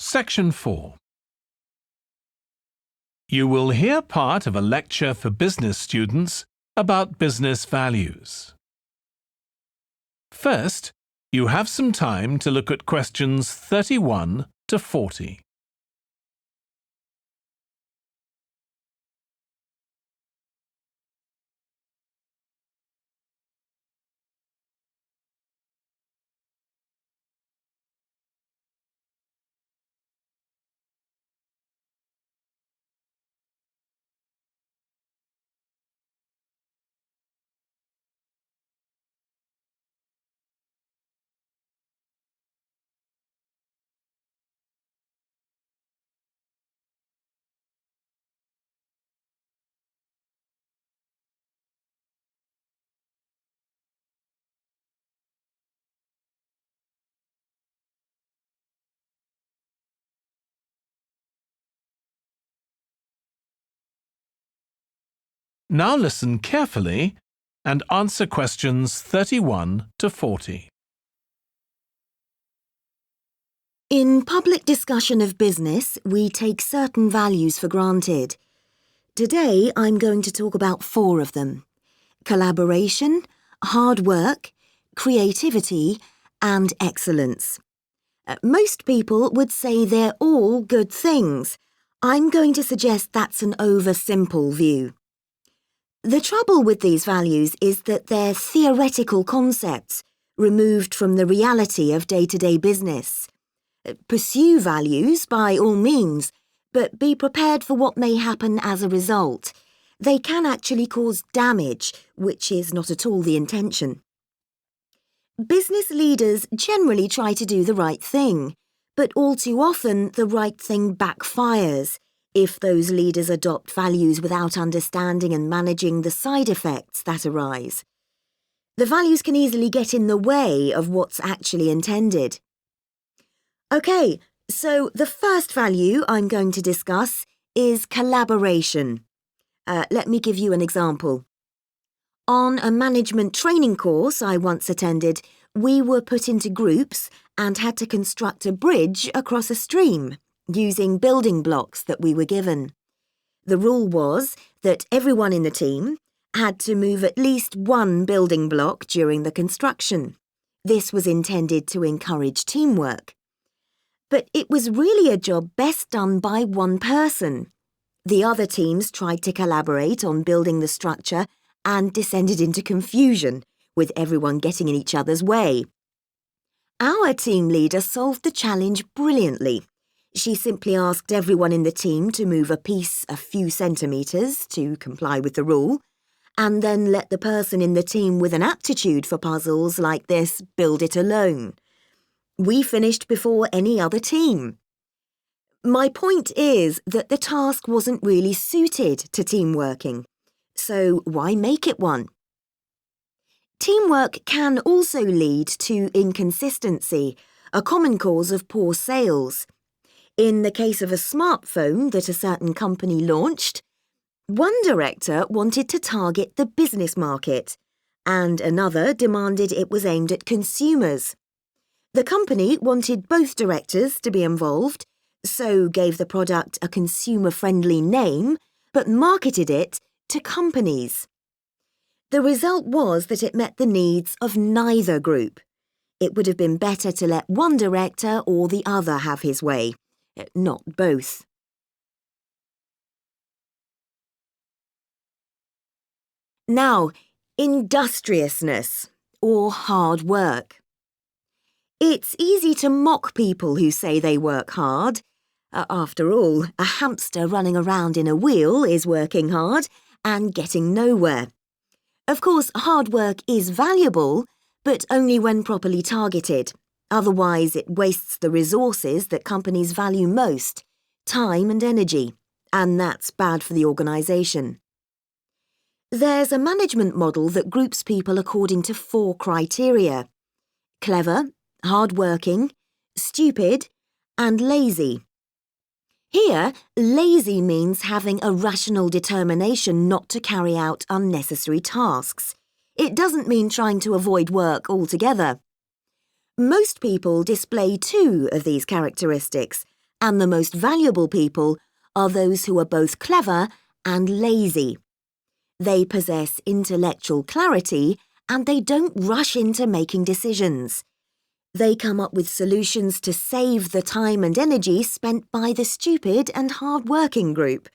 Section 4. You will hear part of a lecture for business students about business values. First, you have some time to look at questions 31 to 40. Now listen carefully and answer questions 31 to 40. In public discussion of business, we take certain values for granted. Today, I'm going to talk about 4 of them: collaboration, hard work, creativity, and excellence. Most people would say they're all good things. I'm going to suggest that's an oversimple view. The trouble with these values is that they're theoretical concepts, removed from the reality of day-to-day business. Pursue values by all means, but be prepared for what may happen as a result. They can actually cause damage, which is not at all the intention. Business leaders generally try to do the right thing, but all too often the right thing backfires if those leaders adopt values without understanding and managing the side effects that arise. The values can easily get in the way of what's actually intended. Okay, so the first value I'm going to discuss is collaboration. Let me give you an example. On a management training course I once attended, we were put into groups and had to construct a bridge across a stream using building blocks that we were given. The rule was that everyone in the team had to move at least one building block during the construction. This was intended to encourage teamwork. But it was really a job best done by one person. The other teams tried to collaborate on building the structure and descended into confusion, with everyone getting in each other's way. Our team leader solved the challenge brilliantly. She simply asked everyone in the team to move a piece a few centimetres to comply with the rule, and then let the person in the team with an aptitude for puzzles like this build it alone. We finished before any other team. My point is that the task wasn't really suited to team working, so why make it one? Teamwork can also lead to inconsistency, a common cause of poor sales. In the case of a smartphone that a certain company launched, one director wanted to target the business market, and another demanded it was aimed at consumers. The company wanted both directors to be involved, so gave the product a consumer-friendly name, but marketed it to companies. The result was that it met the needs of neither group. It would have been better to let one director or the other have his way, not both. Now, industriousness, or hard work. It's easy to mock people who say they work hard. After all, a hamster running around in a wheel is working hard and getting nowhere. Of course, hard work is valuable, but only when properly targeted. Otherwise, it wastes the resources that companies value most, time and energy, and that's bad for the organisation. There's a management model that groups people according to 4 criteria: clever, hard-working, stupid, and lazy. Here, lazy means having a rational determination not to carry out unnecessary tasks. It doesn't mean trying to avoid work altogether. Most people display 2 of these characteristics, And the most valuable people are those who are both clever and lazy. They possess intellectual clarity and they don't rush into making decisions. They come up with solutions to save the time and energy spent by the stupid and hard-working group.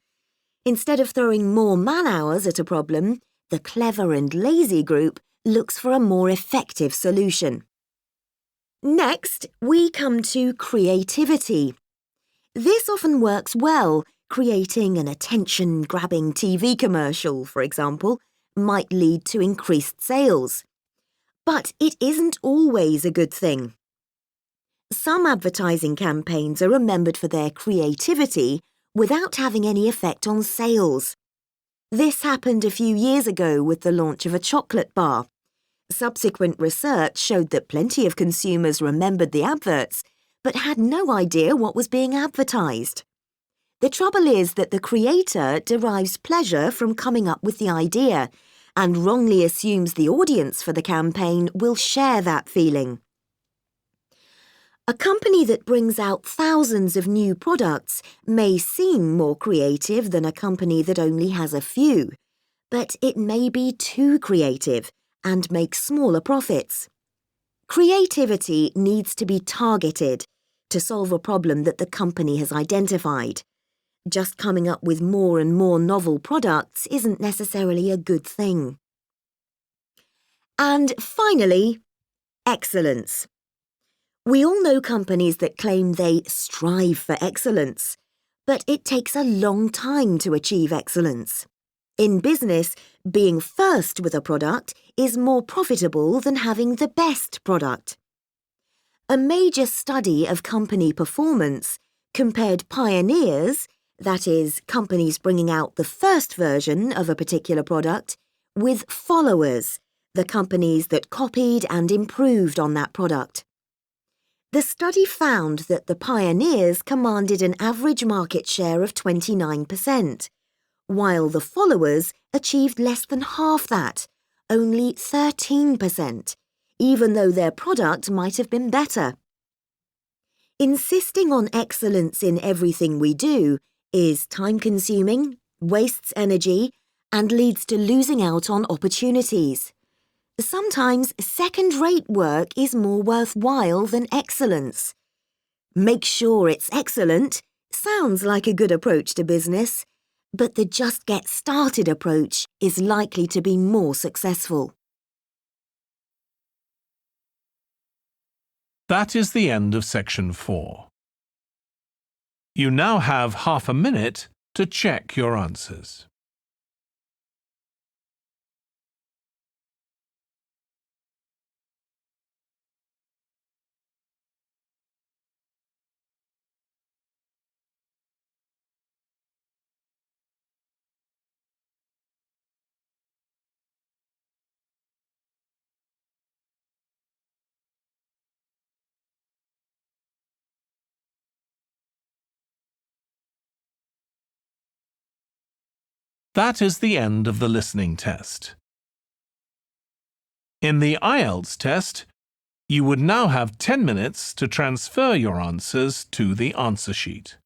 Instead of throwing more man-hours at a problem, the clever and lazy group looks for a more effective solution. Next, we come to creativity. This often works well. Creating an attention-grabbing TV commercial, for example, might lead to increased sales. But it isn't always a good thing. Some advertising campaigns are remembered for their creativity without having any effect on sales. This happened a few years ago with the launch of a chocolate bar. Subsequent research showed that plenty of consumers remembered the adverts, but had no idea what was being advertised. The trouble is that the creator derives pleasure from coming up with the idea and wrongly assumes the audience for the campaign will share that feeling. A company that brings out thousands of new products may seem more creative than a company that only has a few, but it may be too creative and make smaller profits. Creativity needs to be targeted to solve a problem that the company has identified. Just coming up with more and more novel products isn't necessarily a good thing. And finally, excellence. We all know companies that claim they strive for excellence, but it takes a long time to achieve excellence. In business, being first with a product is more profitable than having the best product. A major study of company performance compared pioneers, that is, companies bringing out the first version of a particular product, with followers, the companies that copied and improved on that product. The study found that the pioneers commanded an average market share of 29%, while the followers achieved less than half that, only 13%, even though their product might have been better. Insisting on excellence in everything we do is time-consuming, wastes energy, and leads to losing out on opportunities. Sometimes second-rate work is more worthwhile than excellence. Make sure it's excellent sounds like a good approach to business, but the just get started approach is likely to be more successful. That is the end of section 4. You now have half a minute to check your answers. That is the end of the listening test. In the IELTS test, you would now have 10 minutes to transfer your answers to the answer sheet.